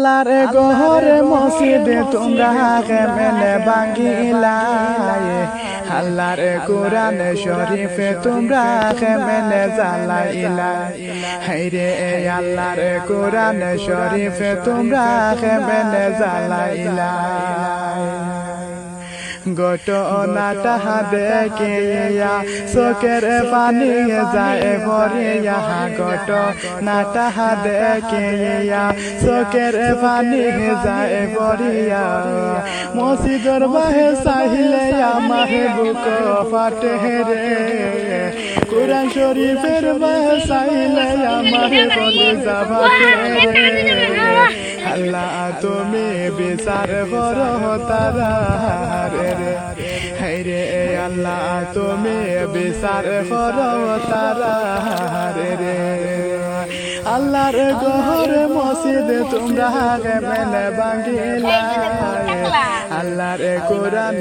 আল্লাহর ঘরে মসজিদে তোমরা কেমনে ভাঙিলাই, আল্লাহর কোরআন শরীফে তোমরা কেমনে জ্বালাইলাই, হায়রে আল্লাহর কোরআন শরীফে তোমরা কেমনে জ্বালাইলাই। ঘটনাটা দেখে চোখের পানি যায় ভরিয়া, ঘটনাটা দেখে চোখের পানি যায় ভরিয়া, মসজিদের বাহে চাহিলে আমার বুক ফাটে রে, কোরআন শরীফের বাহে চাহিলে আমার কলিজা ফাটে রে। আল্লাহ তুমি বিচার করো তারার রে, হায়রে আল্লাহ তুমি বিচার করো তারার রে। আল্লাহর ঘরে মসজিদে তোমরা কেমনে ভাঙিলাই, আল্লাহর কোরআন